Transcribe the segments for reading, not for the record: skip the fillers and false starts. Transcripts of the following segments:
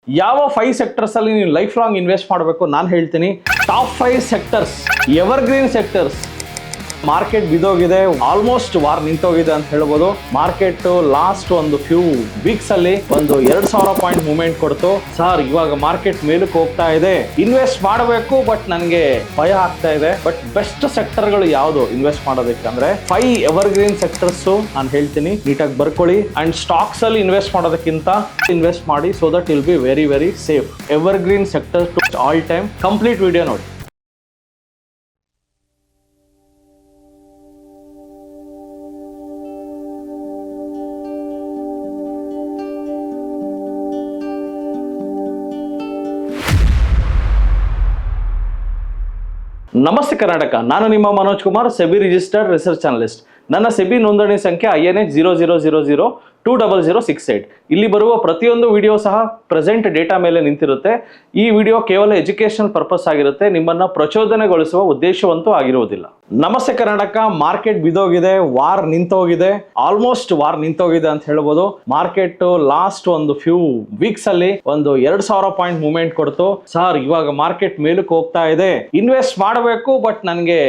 ಯಾವ 5 ಸೆಕ್ಟರ್ಸ್ ಅಲ್ಲಿ ನೀವು ಲೈಫ್ ಲಾಂಗ್ ಇನ್ವೆಸ್ಟ್ ಮಾಡಬೇಕು ನಾನು ಹೇಳ್ತೀನಿ. Top 5 sectors, evergreen sectors. Market ಬಿದೋಗಿದೆ, ಆಲ್ಮೋಸ್ಟ್ ವಾರ್ ನಿಂತೋಗಿದೆ ಅಂತ ಹೇಳ್ಬೋದು. ಮಾರ್ಕೆಟ್ ಲಾಸ್ಟ್ ಒಂದು ಫ್ಯೂ ವೀಕ್ಸ್ ಅಲ್ಲಿ ಒಂದು 2000 ಪಾಯಿಂಟ್ ಮೂವ್ಮೆಂಟ್ ಕೊಡ್ತು. ಸರ್ ಇವಾಗ ಮಾರ್ಕೆಟ್ ಮೇಲಕ್ಕೆ ಹೋಗ್ತಾ ಇದೆ, ಇನ್ವೆಸ್ಟ್ ಮಾಡಬೇಕು ಬಟ್ ನನಗೆ ಭಯ ಆಗ್ತಾ ಇದೆ. ಬಟ್ ಬೆಸ್ಟ್ ಸೆಕ್ಟರ್ಗಳು ಯಾವುದು ಇನ್ವೆಸ್ಟ್ ಮಾಡೋದಕ್ಕಂದ್ರೆ 5 ಎವರ್ಗ್ರೀನ್ ಸೆಕ್ಟರ್ಸ್ ನಾನು ಹೇಳ್ತೀನಿ, ನೀಟಾಗಿ ಬರ್ಕೊಳ್ಳಿ. ಅಂಡ್ ಸ್ಟಾಕ್ಸ್ ಅಲ್ಲಿ ಇನ್ವೆಸ್ಟ್ ಮಾಡೋದಕ್ಕಿಂತ ಇನ್ವೆಸ್ಟ್ ಮಾಡಿ, so that will be very very safe. Evergreen sector to all time. Complete video ನೋಡಿ. ನಮಸ್ತೆ ಕರ್ನಾಟಕ, ನಾನು ನಿಮ್ಮ Manoj Kumar, SEBI registered research analyst. ನನ್ನ ಸೆಬಿ ನೋಂದಣಿ ಸಂಖ್ಯೆ INH 00002068. ಇಲ್ಲಿ ಬರುವ ಪ್ರತಿಯೊಂದು ವಿಡಿಯೋ ಸಹ ಪ್ರೆಸೆಂಟ್ ಡೇಟಾ ಮೇಲೆ ನಿಂತಿರುತ್ತೆ. ಈ ವಿಡಿಯೋ ಕೇವಲ ಎಜುಕೇಶನಲ್ ಪರ್ಪಸ್ ಆಗಿರುತ್ತೆ, ನಿಮ್ಮನ್ನ ಪ್ರಚೋದನೆಗೊಳಿಸುವ ಉದ್ದೇಶವಂತೂ ಆಗಿರುವುದಿಲ್ಲ. ನಮಸ್ತೆ ಕರ್ನಾಟಕ, ಮಾರ್ಕೆಟ್ ಬಿದೋಗಿದೆ, ವಾರ್ ನಿಂತೋಗಿದೆ, ಆಲ್ಮೋಸ್ಟ್ ವಾರ್ ನಿಂತೋಗಿದೆ ಅಂತ ಹೇಳ್ಬೋದು. ಮಾರ್ಕೆಟ್ ಲಾಸ್ಟ್ ಒಂದು ಫ್ಯೂ ವೀಕ್ಸ್ ಅಲ್ಲಿ ಒಂದು 2000 ಪಾಯಿಂಟ್ ಮೂವ್ಮೆಂಟ್ ಕೊಡ್ತು. ಸರ್ ಇವಾಗ ಮಾರ್ಕೆಟ್ ಮೇಲಕ್ಕೆ ಹೋಗ್ತಾ ಇದೆ, ಇನ್ವೆಸ್ಟ್ ಮಾಡಬೇಕು ಬಟ್ ನನಗೆ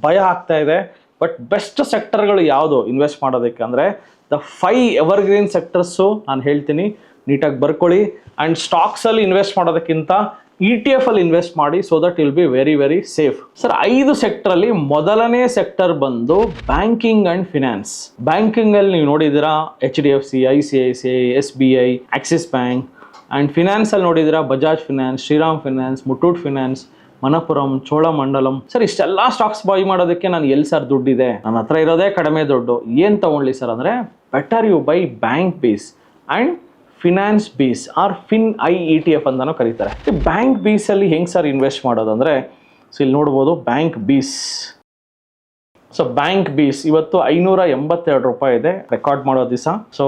ಭಯ ಆಗ್ತಾ ಇದೆ. ಬಟ್ ಬೆಸ್ಟ್ ಸೆಕ್ಟರ್ಗಳು ಯಾವುದು ಇನ್ವೆಸ್ಟ್ ಮಾಡೋದಕ್ಕೆ ಅಂದರೆ ದ 5 ಎವರ್ಗ್ರೀನ್ ಸೆಕ್ಟರ್ಸು ನಾನು ಹೇಳ್ತೀನಿ, ನೀಟಾಗಿ ಬರ್ಕೊಳ್ಳಿ. ಆ್ಯಂಡ್ ಸ್ಟಾಕ್ಸಲ್ಲಿ ಇನ್ವೆಸ್ಟ್ ಮಾಡೋದಕ್ಕಿಂತ ETF ಅಲ್ಲಿ ಇನ್ವೆಸ್ಟ್ ಮಾಡಿ, so that will be very very safe. Sir 5 ಸೆಕ್ಟರಲ್ಲಿ ಮೊದಲನೇ ಸೆಕ್ಟರ್ ಬಂದು ಬ್ಯಾಂಕಿಂಗ್ ಆ್ಯಂಡ್ ಫಿನಾನ್ಸ್. ಬ್ಯಾಂಕಿಂಗಲ್ಲಿ ನೀವು ನೋಡಿದ್ದೀರಾ HDFC, ICICI, SBI, Axis bank. And ಫಿನಾನ್ಸಲ್ಲಿ ನೋಡಿದ್ದೀರಾ Bajaj finance, Shriram finance, Muthoot finance, Manappuram, Cholamandalam. Sir ಇಷ್ಟೆಲ್ಲ ಸ್ಟಾಕ್ಸ್ ಬೈ ಮಾಡೋದಕ್ಕೆ ನಾನು ಎಲ್ಲಿ ಸರ್ ದುಡ್ಡಿದೆ, ನನ್ನ ಹತ್ರ ಇರೋದೇ ಕಡಿಮೆ ದುಡ್ಡು, ಏನು ತಗೊಳ್ಳಿ ಸರ್ ಅಂದರೆ better you buy bank base and finance base are FinI ETF ಅಂತಾನೂ ಕರೀತಾರೆ. ಬ್ಯಾಂಕ್ ಬೇಸಲ್ಲಿ ಹೆಂಗೆ ಸರ್ ಇನ್ವೆಸ್ಟ್ ಮಾಡೋದು ಅಂದರೆ, ಸೊ ಇಲ್ಲಿ ನೋಡ್ಬೋದು ಬ್ಯಾಂಕ್ ಬೀಸ್. ಸೊ ಬ್ಯಾಂಕ್ ಬೀಸ್ ಇವತ್ತು 582 ರೂಪಾಯಿ ಇದೆ ರೆಕಾರ್ಡ್ ಮಾಡೋ ದಿವಸ. ಸೊ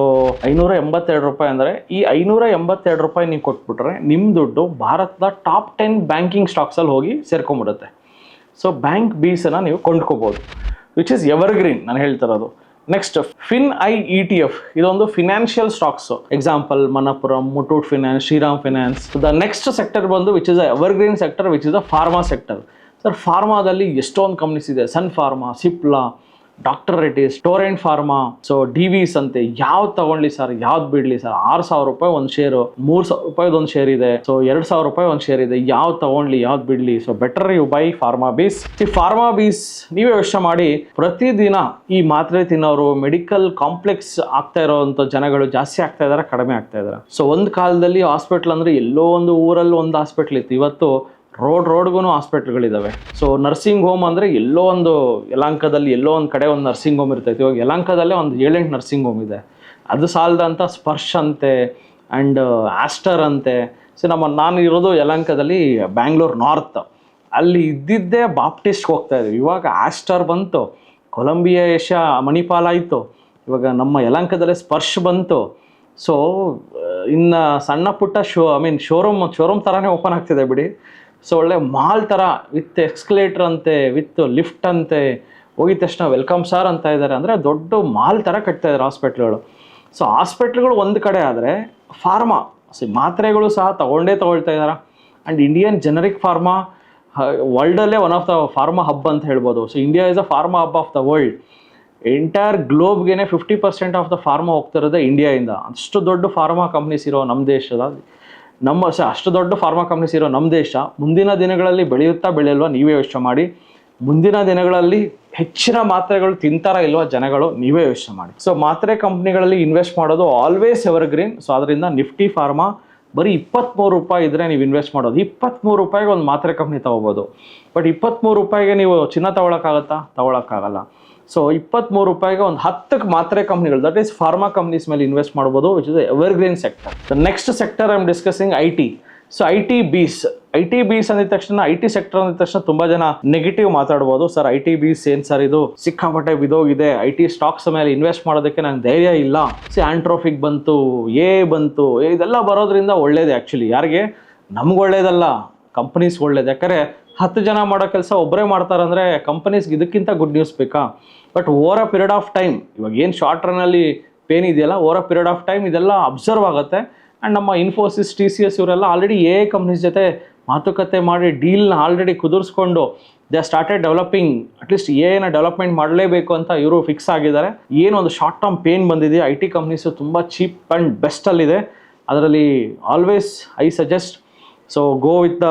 582 ರೂಪಾಯಿ ಅಂದರೆ ಈ 582 ರೂಪಾಯಿ ನೀವು ಕೊಟ್ಬಿಟ್ರೆ ನಿಮ್ಮ ದುಡ್ಡು ಭಾರತದ ಟಾಪ್ 10 ಬ್ಯಾಂಕಿಂಗ್ ಸ್ಟಾಕ್ಸಲ್ಲಿ ಹೋಗಿ ಸೇರ್ಕೊಂಡ್ಬಿಡುತ್ತೆ. ಸೊ ಬ್ಯಾಂಕ್ ಬೀಸನ್ನು ನೀವು ಕೊಂಡ್ಕೋಬೋದು, ವಿಚ್ ಇಸ್ ಎವರ್ಗ್ರೀನ್ ನಾನು ಹೇಳ್ತಿರೋದು. ನೆಕ್ಸ್ಟ್ FinI ETF, ಇದೊಂದು financial stocks. Example Manappuram, Muthoot finance, Shriram finance. The next sector ಬಂದು which is a evergreen sector, which is a pharma sector. Sir ಫಾರ್ಮಾದಲ್ಲಿ ಎಷ್ಟೊಂದು ಕಂಪ್ನೀಸ್ ಇದೆ, Sun Pharma, Cipla, doctor Reddy's, Torrent Pharma, so DVS ಅಂತೆ. ಯಾವ್ದು ತಗೊಳ್ಳಿ ಸರ್, ಯಾವ್ದು ಬಿಡಲಿ ಸರ್? 6000 ರೂಪಾಯಿ ಒಂದು ಶೇರು, 3000 ರೂಪಾಯಿದು ಒಂದು ಶೇರ್ ಇದೆ, ಸೊ 2000 ರೂಪಾಯಿ ಒಂದು ಶೇರ್ ಇದೆ. ಯಾವ್ದು ತಗೊಳ್ಳಿ, ಯಾವ್ದು ಬಿಡಲಿ? So better you buy Pharma BeES. ಈ ಫಾರ್ಮಾ ಬೀಸ್ ನೀವೇ ಯೋಚನೆ ಮಾಡಿ, ಪ್ರತಿದಿನ ಈ ಮಾತ್ರೆ ತಿನ್ನೋರು, ಮೆಡಿಕಲ್ ಕಾಂಪ್ಲೆಕ್ಸ್ ಆಗ್ತಾ ಇರೋವಂಥ ಜನಗಳು ಜಾಸ್ತಿ ಆಗ್ತಾ ಇದ್ದಾರೆ, ಕಡಿಮೆ ಆಗ್ತಾ ಇದ್ದಾರೆ. ಸೊ ಒಂದು ಕಾಲದಲ್ಲಿ ಹಾಸ್ಪಿಟ್ಲ್ ಅಂದರೆ ಎಲ್ಲೋ ಒಂದು ಊರಲ್ಲಿ ಒಂದು ಹಾಸ್ಪಿಟ್ಲ್ ಇತ್ತು, ಇವತ್ತು ರೋಡ್ಗೂ ಹಾಸ್ಪಿಟ್ಲ್ಗಳಿದ್ದಾವೆ. ಸೊ ನರ್ಸಿಂಗ್ ಹೋಮ್ ಅಂದರೆ ಎಲ್ಲೋ ಒಂದು ಯಲಹಂಕದಲ್ಲಿ ಎಲ್ಲೋ ಒಂದು ಕಡೆ ಒಂದು ನರ್ಸಿಂಗ್ ಹೋಮ್ ಇರ್ತೈತೆ. ಇವಾಗ ಯಲಹಂಕದಲ್ಲೇ ಒಂದು 7-8 ನರ್ಸಿಂಗ್ ಹೋಮ್ ಇದೆ. ಅದು ಸಾಲದಂತ ಸ್ಪರ್ಶ್ ಅಂತೆ ಆ್ಯಂಡ್ ಆಸ್ಟರ್ ಅಂತೆ. ಸೊ ನಾನು ಇರೋದು ಯಲಹಂಕದಲ್ಲಿ, ಬ್ಯಾಂಗ್ಳೂರ್ ನಾರ್ತ್. ಅಲ್ಲಿ ಇದ್ದಿದ್ದೇ ಬಾಪ್ಟಿಸ್ಟ್ಗೆ ಹೋಗ್ತಾ ಇದ್ವಿ. ಇವಾಗ ಆಸ್ಟರ್ ಬಂತು, ಕೊಲಂಬಿಯಾ ಏಷ್ಯಾ ಮಣಿಪಾಲ್ ಆಯಿತು, ಇವಾಗ ನಮ್ಮ ಯಲಹಂಕದಲ್ಲೇ ಸ್ಪರ್ಶ್ ಬಂತು. ಸೊ ಇನ್ನು ಸಣ್ಣ ಪುಟ್ಟ ಶೋರೂಮ್ ಥರನೇ ಓಪನ್ ಆಗ್ತಿದೆ ಬಿಡಿ. ಸೊ ಒಳ್ಳೆ ಮಾಲ್ ಥರ ವಿತ್ ಎಕ್ಸ್ಕಲೇಟರ್ ಅಂತೆ, ವಿತ್ ಲಿಫ್ಟ್ ಅಂತೆ, ಹೋಗಿದ ತಕ್ಷಣ ವೆಲ್ಕಮ್ ಸಾರ್ ಅಂತ ಇದ್ದಾರೆ. ಅಂದರೆ ದೊಡ್ಡ ಮಾಲ್ ಥರ ಕಟ್ತಾ ಇದ್ದಾರೆ ಹಾಸ್ಪಿಟ್ಲ್ಗಳು. ಸೊ ಹಾಸ್ಪಿಟ್ಲ್ಗಳು ಒಂದು ಕಡೆ ಆದರೆ ಫಾರ್ಮಾ, ಸೊ ಮಾತ್ರೆಗಳು ಸಹ ತೊಗೊಳ್ತಾ ಇದ್ದಾರೆ. ಆ್ಯಂಡ್ ಇಂಡಿಯನ್ ಜನರಿಕ್ ಫಾರ್ಮಾ ವರ್ಲ್ಡಲ್ಲೇ one of the pharma hub ಅಂತ ಹೇಳ್ಬೋದು. So India is a pharma hub of the world. Entire ಗ್ಲೋಬ್ಗೆ 50% ಆಫ್ ದ ಫಾರ್ಮಾ ಹೋಗ್ತಿರೋದೇ ಇಂಡಿಯಾಯಿಂದ. ಅಷ್ಟು ದೊಡ್ಡ ಫಾರ್ಮಾ ಕಂಪ್ನೀಸ್ ಇರೋ ನಮ್ಮ ದೇಶದ ಅಷ್ಟು ದೊಡ್ಡ ಫಾರ್ಮಾ ಕಂಪ್ನೀಸ್ ಇರೋ ನಮ್ಮ ದೇಶ ಮುಂದಿನ ದಿನಗಳಲ್ಲಿ ಬೆಳೆಯುತ್ತಾ ಬೆಳೆಯಲ್ವಾ ನೀವೇ ಯೋಚನೆ ಮಾಡಿ. ಮುಂದಿನ ದಿನಗಳಲ್ಲಿ ಹೆಚ್ಚಿನ ಮಾತ್ರೆಗಳು ತಿಂತಾರ ಇಲ್ವಾ ಜನಗಳು, ನೀವೇ ಯೋಚನೆ ಮಾಡಿ. ಸೊ ಮಾತ್ರೆ ಕಂಪ್ನಿಗಳಲ್ಲಿ ಇನ್ವೆಸ್ಟ್ ಮಾಡೋದು ಆಲ್ವೇಸ್ ಎವರ್ಗ್ರೀನ್. ಸೊ ಅದರಿಂದ ನಿಫ್ಟಿ ಫಾರ್ಮಾ ಬರೀ 23 ರೂಪಾಯಿ ಇದ್ದರೆ ನೀವು ಇನ್ವೆಸ್ಟ್ ಮಾಡೋದು. 23 ರೂಪಾಯಿಗೆ ಒಂದು ಮಾತ್ರೆ ಕಂಪ್ನಿ ತೊಗೋಬೋದು. ಬಟ್ 23 ರೂಪಾಯಿಗೆ ನೀವು ಚಿನ್ನ ತೊಗೊಳಕ್ಕಾಗಲ್ಲ. ಸೊ 23 ರೂಪಾಯಿಗೆ ಒಂದು 10 ಮಾತ್ರೆ ಕಂಪ್ನಿಗಳು, ದಟ್ ಈಸ್ ಫಾರ್ಮಾ ಕಂಪ್ನೀಸ್ ಮೇಲೆ ಇನ್ವೆಸ್ಟ್ ಮಾಡ್ಬೋದು, which is evergreen sector. The next sector I am discussing IT. So IT ಬೀಸ್ ಅಂದಿದ ತಕ್ಷಣ, IT ಸೆಕ್ಟರ್ ಅಂದಿದ ತಕ್ಷಣ ತುಂಬ ಜನ ನೆಗೆಟಿವ್ ಮಾತಾಡ್ಬೋದು. ಸರ್ IT ಬೀಸ್ ಏನು ಸರ್, ಇದು ಸಿಕ್ಕಾಪಟ್ಟೆ ಬಿದೋಗಿದೆ, IT ಸ್ಟಾಕ್ಸ್ ಮೇಲೆ ಇನ್ವೆಸ್ಟ್ ಮಾಡೋದಕ್ಕೆ ನಂಗೆ ಧೈರ್ಯ ಇಲ್ಲ. ಆಂಟ್ರೋಫಿಕ್ ಬಂತು, ಬಂತು, ಇದೆಲ್ಲ ಬರೋದ್ರಿಂದ ಒಳ್ಳೇದು. ಆ್ಯಕ್ಚುಲಿ ಯಾರಿಗೆ? ನಮ್ಗೆ ಒಳ್ಳೇದಲ್ಲ, ಕಂಪನೀಸ್ ಒಳ್ಳೇದು. ಯಾಕಂದರೆ 10 ಜನ ಮಾಡೋ ಕೆಲಸ ಒಬ್ಬರೇ ಮಾಡ್ತಾರಂದರೆ ಕಂಪನೀಸ್ಗೆ ಇದಕ್ಕಿಂತ ಗುಡ್ ನ್ಯೂಸ್ ಬೇಕಾ? But over a period of time, ಇವಾಗ ಏನು ಶಾರ್ಟ್ ರನ್ನಲ್ಲಿ ಪೇನ್ ಇದೆಯಲ್ಲ, over a period of time ಇದೆಲ್ಲ ಅಬ್ಸರ್ವ್ ಆಗುತ್ತೆ. ಆ್ಯಂಡ್ ನಮ್ಮ ಇನ್ಫೋಸಿಸ್ TCS ಇವರೆಲ್ಲ ಆಲ್ರೆಡಿ AI ಕಂಪ್ನೀಸ್ ಜೊತೆ ಮಾತುಕತೆ ಮಾಡಿ ಡೀಲ್ನ ಆಲ್ರೆಡಿ ಕುದುರಿಸ್ಕೊಂಡು they started developing at least AI development ಮಾಡಲೇಬೇಕು ಅಂತ ಇವರು ಫಿಕ್ಸ್ ಆಗಿದ್ದಾರೆ. ಏನೊಂದು ಶಾರ್ಟ್ ಟರ್ಮ್ ಪೇನ್ ಬಂದಿದೆ, IT ಕಂಪ್ನೀಸು ತುಂಬ ಚೀಪ್ ಆ್ಯಂಡ್ ಬೆಸ್ಟಲ್ಲಿದೆ. ಅದರಲ್ಲಿ always I suggest so go with the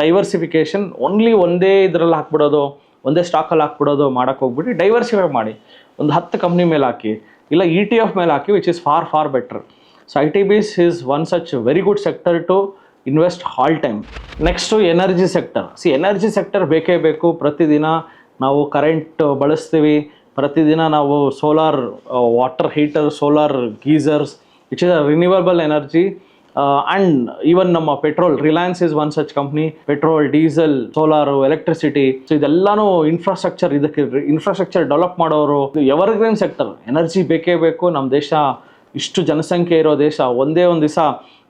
diversification. Only ಒಂದೇ ಇದರಲ್ಲಿ ಹಾಕ್ಬಿಡೋದು, ಒಂದೇ ಸ್ಟಾಕಲ್ಲಿ ಹಾಕ್ಬಿಡೋದು ಮಾಡೋಕ್ಕೆ ಹೋಗ್ಬಿಟ್ಟು ಡೈವರ್ಸಿಫೈ ಮಾಡಿ. ಒಂದು 10 ಕಂಪ್ನಿ ಮೇಲೆ ಹಾಕಿ, ಇಲ್ಲ ETF ಮೇಲೆ ಹಾಕಿ, which is for better. So ITBs is one such very good sector to invest all time. Next energy sector. Energy sector ಬೇಕೇ ಬೇಕು. ಪ್ರತಿದಿನ ನಾವು ಕರೆಂಟ್ ಬಳಸ್ತೀವಿ, ಪ್ರತಿದಿನ ನಾವು solar water heater, solar geysers, which is a renewable energy. And even ನಮ್ಮ petrol, Reliance is one such company. Petrol, diesel, solar, electricity, so ಇದೆಲ್ಲಾನು infrastructure, ಇದಕ್ಕೆ ಇನ್ಫ್ರಾಸ್ಟ್ರಕ್ಚರ್ ಡೆವಲಪ್ ಮಾಡೋರು. ಎವರ್ಗ್ರೀನ್ ಸೆಕ್ಟರ್, ಎನರ್ಜಿ ಬೇಕೇ ಬೇಕು. ನಮ್ಮ ದೇಶ ಇಷ್ಟು ಜನಸಂಖ್ಯೆ ಇರೋ ದೇಶ. ಒಂದೇ ಒಂದು ದಿವಸ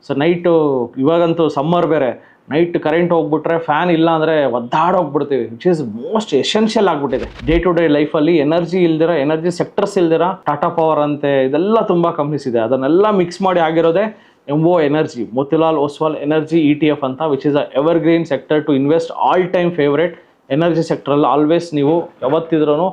ಸೊ ನೈಟು, ಇವಾಗಂತೂ ಸಮ್ಮರ್ ಬೇರೆ, ನೈಟ್ ಕರೆಂಟ್ ಹೋಗ್ಬಿಟ್ರೆ ಫ್ಯಾನ್ ಇಲ್ಲ ಅಂದರೆ ಒದ್ದಾಡೋಗ್ಬಿಡ್ತೀವಿ, ವಿಚ್ ಈಸ್ ಮೋಸ್ಟ್ ಎಸೆನ್ಷಿಯಲ್ ಆಗಿಬಿಟ್ಟಿದೆ ಡೇ ಟು ಡೇ ಲೈಫಲ್ಲಿ. ಎನರ್ಜಿ ಇಲ್ದಿರ, ಎನರ್ಜಿ ಸೆಕ್ಟರ್ಸ್ ಇಲ್ದಿರ ಟಾಟಾ ಪವರ್ ಅಂತೆ ಇದೆಲ್ಲ ತುಂಬ ಕಂಪ್ನೀಸ್ ಇದೆ. ಅದನ್ನೆಲ್ಲ ಮಿಕ್ಸ್ ಮಾಡಿ ಆಗಿರೋದೇ MO energy, Motilal Oswal energy ETF ಅಂತ, which is a evergreen sector to invest. All time favourite energy ಸೆಕ್ಟ್ರಲ್ಲಿ ಆಲ್ವೇಸ್ ನೀವು ಯಾವತ್ತಿದ್ರೂ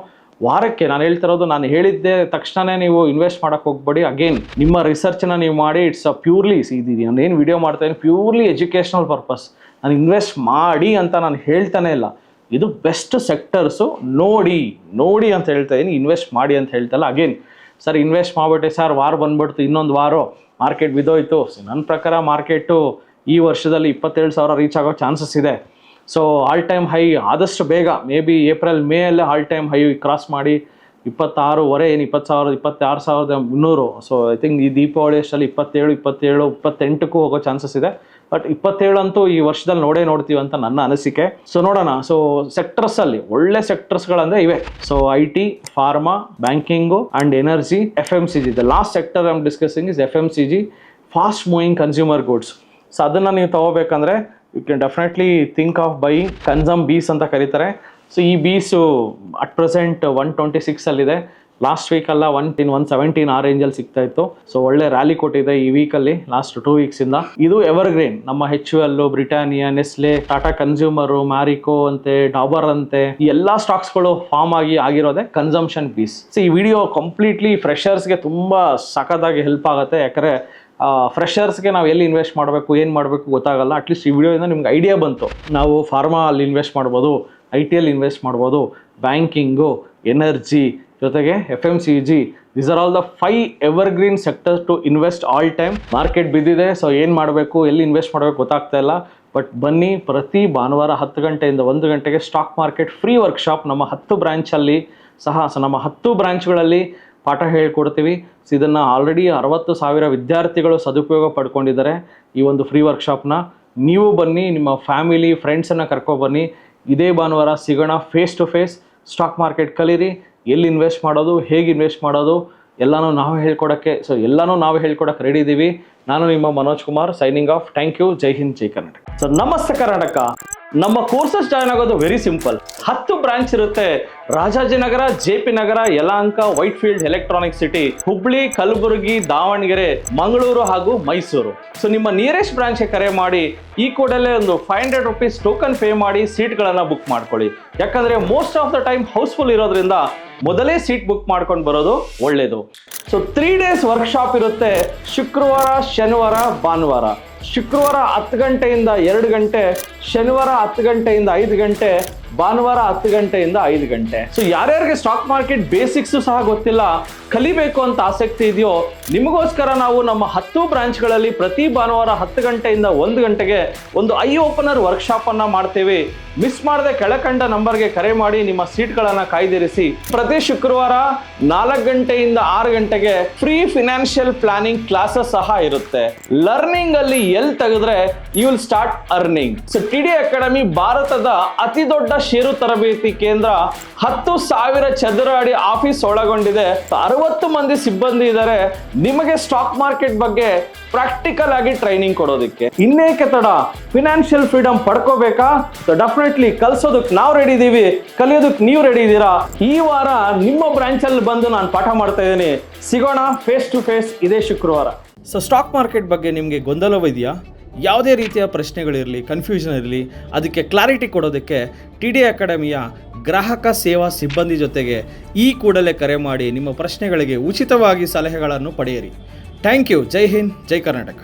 ವಾರಕ್ಕೆ, ನಾನು ಹೇಳ್ತಿರೋದು, ನಾನು ಹೇಳಿದ್ದೆ ತಕ್ಷಣ ನೀವು ಇನ್ವೆಸ್ಟ್ ಮಾಡೋಕ್ಕೆ ಹೋಗ್ಬೇಡಿ. ಅಗೇನ್ ನಿಮ್ಮ ರಿಸರ್ಚ್ನ ನೀವು ಮಾಡಿ. ಇಟ್ಸ್ ಅ ಪ್ಯೂರ್ಲಿ ನಾನು ಏನು ವಿಡಿಯೋ ಮಾಡ್ತಾಯಿದ್ದೀನಿ ಪ್ಯೂರ್ಲಿ ಎಜುಕೇಷನಲ್ ಪರ್ಪಸ್. ನಾನು ಇನ್ವೆಸ್ಟ್ ಮಾಡಿ ಅಂತ ನಾನು ಹೇಳ್ತಾನೆ ಇಲ್ಲ. ಇದು ಬೆಸ್ಟ್ ಸೆಕ್ಟರ್ಸು, ನೋಡಿ ಅಂತ ಹೇಳ್ತಾ ಇದ್ದೀನಿ, ಇನ್ವೆಸ್ಟ್ ಮಾಡಿ ಅಂತ ಹೇಳ್ತಲ್ಲ. ಅಗೇನ್ ಸರ್ ಇನ್ವೆಸ್ಟ್ ಮಾಡಿಬಿಟ್ಟೆ ಸರ್, ವಾರ ಬಂದ್ಬಿಡ್ತು, ಇನ್ನೊಂದು ವಾರ ಮಾರ್ಕೆಟ್ ಬಿದ್ದೋಯ್ತು. ನನ್ನ ಪ್ರಕಾರ ಮಾರ್ಕೆಟು ಈ ವರ್ಷದಲ್ಲಿ 27,000 ರೀಚ್ ಆಗೋ ಚಾನ್ಸಸ್ ಇದೆ. ಸೊ ಆಲ್ ಟೈಮ್ ಹೈ ಆದಷ್ಟು ಬೇಗ, ಮೇ ಬಿ ಏಪ್ರಿಲ್ ಮೇ ಅಲ್ಲೇ ಆಲ್ ಟೈಮ್ ಹೈ ಕ್ರಾಸ್ ಮಾಡಿ 26,500 ಏನು 26,300. ಸೊ ಐ ಥಿಂಕ್ ಈ ದೀಪಾವಳಿ ಅಷ್ಟರಲ್ಲಿ 27, 28ಕ್ಕೂ ಹೋಗೋ ಚಾನ್ಸಸ್ ಇದೆ. ಬಟ್ 27 ಅಂತೂ ಈ ವರ್ಷದಲ್ಲಿ ನೋಡ್ತೀವಿ ಅಂತ ನನ್ನ ಅನಿಸಿಕೆ. ಸೊ ನೋಡೋಣ. ಸೊ ಸೆಕ್ಟರ್ಸಲ್ಲಿ ಒಳ್ಳೆ ಸೆಕ್ಟರ್ಸ್ಗಳಂದರೆ ಇವೆ. ಸೊ IT, ಫಾರ್ಮಾ, banking and energy, FMCG. The last sector I am discussing is FMCG, fast moving consumer goods. So ಅದನ್ನು ನೀವು ತೊಗೋಬೇಕಂದ್ರೆ you can definitely think of buying Consum BeES ಅಂತ ಕರೀತಾರೆ. ಸೊ ಈ ಬೀಸು ಅಟ್ ಪ್ರೆಸೆಂಟ್ 126ಅಲ್ಲಿದೆ. Last ವೀಕಲ್ಲ 117 ಆ ರೇಂಜಲ್ಲಿ ಸಿಗ್ತಾ ಇತ್ತು. ಸೊ ಒಳ್ಳೆ ರ್ಯಾಲಿ ಕೊಟ್ಟಿದೆ ಈ ವೀಕಲ್ಲಿ, ಲಾಸ್ಟ್ 2 ವೀಕ್ಸಿಂದ. ಇದು ಎವರ್ಗ್ರೀನ್. ನಮ್ಮ HUL, Britannia, Nestle, Tata consumer, Marico ಅಂತೆ, ಡಾಬರ್ ಅಂತೆ, ಈ ಎಲ್ಲ ಸ್ಟಾಕ್ಸ್ಗಳು ಫಾರ್ಮ್ ಆಗಿರೋದೆ ಕನ್ಸಂಪ್ಷನ್ ಬೀಸ್. ಸೊ ಈ ವಿಡಿಯೋ ಕಂಪ್ಲೀಟ್ಲಿ ಫ್ರೆಷರ್ಸ್ಗೆ ತುಂಬ ಸಖತ್ತಾಗಿ ಹೆಲ್ಪ್ ಆಗುತ್ತೆ. ಯಾಕಂದರೆ ಫ್ರೆಷರ್ಸ್ಗೆ ನಾವು ಎಲ್ಲಿ ಇನ್ವೆಸ್ಟ್ ಮಾಡಬೇಕು, ಏನು ಮಾಡಬೇಕು ಗೊತ್ತಾಗಲ್ಲ. ಅಟ್ಲೀಸ್ಟ್ ಈ ವಿಡಿಯೋದಿಂದ ನಿಮ್ಗೆ ಐಡಿಯಾ ಬಂತು. ನಾವು ಫಾರ್ಮಾ ಅಲ್ಲಿ ಇನ್ವೆಸ್ಟ್ ಮಾಡ್ಬೋದು, IT-ಅಲ್ಲಿ ಇನ್ವೆಸ್ಟ್ ಮಾಡ್ಬೋದು, ಬ್ಯಾಂಕಿಂಗು, ಎನರ್ಜಿ ಜೊತೆಗೆ FMCG. These are all the 5 evergreen sectors to invest all time. Market ಬಿದ್ದಿದೆ, ಸೊ ಏನು ಮಾಡಬೇಕು, ಎಲ್ಲಿ ಇನ್ವೆಸ್ಟ್ ಮಾಡಬೇಕು ಗೊತ್ತಾಗ್ತಾ ಇಲ್ಲ. ಬಟ್ ಬನ್ನಿ, ಪ್ರತಿ ಭಾನುವಾರ 10 ಗಂಟೆಯಿಂದ 1 ಗಂಟೆಗೆ ಸ್ಟಾಕ್ ಮಾರ್ಕೆಟ್ ಫ್ರೀ ವರ್ಕ್ಶಾಪ್ ನಮ್ಮ 10 ಬ್ರಾಂಚಲ್ಲಿ ಸಹ. ಸೊ ನಮ್ಮ 10 ಬ್ರಾಂಚ್ಗಳಲ್ಲಿ ಪಾಠ ಹೇಳ್ಕೊಡ್ತೀವಿ. ಸೊ ಇದನ್ನು ಆಲ್ರೆಡಿ 60,000 ವಿದ್ಯಾರ್ಥಿಗಳು ಸದುಪಯೋಗ ಪಡ್ಕೊಂಡಿದ್ದಾರೆ ಈ ಒಂದು ಫ್ರೀ ವರ್ಕ್ಶಾಪ್ನ. ನೀವು ಬನ್ನಿ, ನಿಮ್ಮ ಫ್ಯಾಮಿಲಿ ಫ್ರೆಂಡ್ಸನ್ನು ಕರ್ಕೊಬನ್ನಿ. ಇದೇ ಭಾನುವಾರ ಸಿಗೋಣ, face to face. Stock market ಕಲೀರಿ, ಎಲ್ಲಿ ಇನ್ವೆಸ್ಟ್ ಮಾಡೋದು, ಹೇಗೆ ಇನ್ವೆಸ್ಟ್ ಮಾಡೋದು ಎಲ್ಲನೂ ನಾವು ಹೇಳ್ಕೊಡಕ್ಕೆ ರೆಡಿ ಇದ್ದೀವಿ. ನಾನು ನಿಮ್ಮ Manoj Kumar, signing off. Thank you. Jai Hind, Jai Karnataka. So namaste Karnataka. ನಮ್ಮ ಕೋರ್ಸಸ್ ಜಾಯ್ನ್ ಆಗೋದು ವೆರಿ ಸಿಂಪಲ್. 10 ಬ್ರಾಂಚ್ ಇರುತ್ತೆ. ರಾಜಾಜಿನಗರ, JP ನಗರ, ಯಲಹಂಕ, ವೈಟ್ಫೀಲ್ಡ್, ಎಲೆಕ್ಟ್ರಾನಿಕ್ ಸಿಟಿ, ಹುಬ್ಳಿ, ಕಲಬುರಗಿ, ದಾವಣಗೆರೆ, ಮಂಗಳೂರು ಹಾಗೂ ಮೈಸೂರು. ಸೊ ನಿಮ್ಮ ನಿಯರೆಸ್ಟ್ ಬ್ರಾಂಚ್ಗೆ ಕರೆ ಮಾಡಿ ಈ ಕೂಡಲೇ ಒಂದು 500 rupees ಟೋಕನ್ ಪೇ ಮಾಡಿ ಸೀಟ್ಗಳನ್ನು ಬುಕ್ ಮಾಡ್ಕೊಳ್ಳಿ. ಯಾಕಂದರೆ most of the time housefull ಇರೋದ್ರಿಂದ ಮೊದಲೇ ಸೀಟ್ ಬುಕ್ ಮಾಡ್ಕೊಂಡು ಬರೋದು ಒಳ್ಳೆಯದು. ಸೊ 3 days ವರ್ಕ್ಶಾಪ್ ಇರುತ್ತೆ. ಶುಕ್ರವಾರ, ಶನಿವಾರ, ಭಾನುವಾರ. ಶುಕ್ರವಾರ 10 ಗಂಟೆಯಿಂದ 2 ಗಂಟೆ, ಶನಿವಾರ 10 ಗಂಟೆಯಿಂದ 5 ಗಂಟೆ, ಭಾನುವಾರ 10 ಗಂಟೆಯಿಂದ 5 ಗಂಟೆ. ಸೊ ಯಾರ್ಯಾರಿಗೆ ಸ್ಟಾಕ್ ಮಾರ್ಕೆಟ್ ಬೇಸಿಕ್ಸು ಸಹ ಗೊತ್ತಿಲ್ಲ, ಕಲಿಬೇಕು ಅಂತ ಆಸಕ್ತಿ ಇದೆಯೋ, ನಿಮಗೋಸ್ಕರ ನಾವು ನಮ್ಮ 10 ಬ್ರಾಂಚ್ಗಳಲ್ಲಿ ಪ್ರತಿ ಭಾನುವಾರ 10 ಗಂಟೆಯಿಂದ 1 ಗಂಟೆಗೆ ಒಂದು ಐ ಓಪನರ್ ವರ್ಕ್ಶಾಪನ್ನು ಮಾಡ್ತೇವೆ. ಮಿಸ್ ಮಾಡದೆ ಕೆಳಕಂಡ ನಂಬರ್ಗೆ ಕರೆ ಮಾಡಿ ನಿಮ್ಮ ಸೀಟ್ಗಳನ್ನು ಕಾಯ್ದಿರಿಸಿ. ಪ್ರತಿ ಶುಕ್ರವಾರ 4 ಗಂಟೆಯಿಂದ 6 ಗಂಟೆಗೆ ಫ್ರೀ ಫಿನಾನ್ಷಿಯಲ್ ಪ್ಲಾನಿಂಗ್ ಕ್ಲಾಸಸ್ ಸಹ ಇರುತ್ತೆ. ಲರ್ನಿಂಗ್ ಅಲ್ಲಿ ಎಲ್ಲಿ ತೆಗೆದ್ರೆ you will start earning. So TD academy ಭಾರತದ ಅತಿ ದೊಡ್ಡ ಷೇರು ತರಬೇತಿ ಕೇಂದ್ರ. 10,000 ಚದರ ಅಡಿ ಆಫೀಸ್ ಒಳಗೊಂಡಿದೆ. 60 ಮಂದಿ ಸಿಬ್ಬಂದಿ ಇದ್ದಾರೆ ನಿಮಗೆ ಸ್ಟಾಕ್ ಮಾರ್ಕೆಟ್ ಬಗ್ಗೆ ಪ್ರಾಕ್ಟಿಕಲ್ ಆಗಿ ಟ್ರೈನಿಂಗ್ ಕೊಡೋದಕ್ಕೆ. ಇನ್ನೇಕೆ ತಡ, ಫಿನಾನ್ಷಿಯಲ್ ಫ್ರೀಡಮ್ ಪಡ್ಕೋಬೇಕಾ? ಸೊ ಡೆಫಿನೆಟ್ಲಿ ಕಲಿಸೋದಕ್ಕೆ ನಾವು ರೆಡಿ ಇದ್ದೀವಿ, ಕಲಿಯೋದಕ್ಕೆ ನೀವು ರೆಡಿ ಇದ್ದೀರಾ? ಈ ವಾರ ನಿಮ್ಮ ಬ್ರಾಂಚಲ್ಲಿ ಬಂದು ನಾನು ಪಾಠ ಮಾಡ್ತಾ ಇದ್ದೀನಿ. ಸಿಗೋಣ ಫೇಸ್ ಟು ಫೇಸ್ ಇದೇ ಶುಕ್ರವಾರ. ಸೊ ಸ್ಟಾಕ್ ಮಾರ್ಕೆಟ್ ಬಗ್ಗೆ ನಿಮಗೆ ಗೊಂದಲವಿದೆಯಾ? ಯಾವುದೇ ರೀತಿಯ ಪ್ರಶ್ನೆಗಳಿರಲಿ, ಕನ್ಫ್ಯೂಷನ್ ಇರಲಿ, ಅದಕ್ಕೆ ಕ್ಲಾರಿಟಿ ಕೊಡೋದಕ್ಕೆ TD ಅಕಾಡೆಮಿಯ ಗ್ರಾಹಕ ಸೇವಾ ಸಿಬ್ಬಂದಿ ಜೊತೆಗೆ ಈ ಕೂಡಲೇ ಕರೆ ಮಾಡಿ ನಿಮ್ಮ ಪ್ರಶ್ನೆಗಳಿಗೆ ಉಚಿತವಾಗಿ ಸಲಹೆಗಳನ್ನು ಪಡೆಯಿರಿ. Thank you. ಜೈ ಹಿಂದ್, ಜೈ ಕರ್ನಾಟಕ.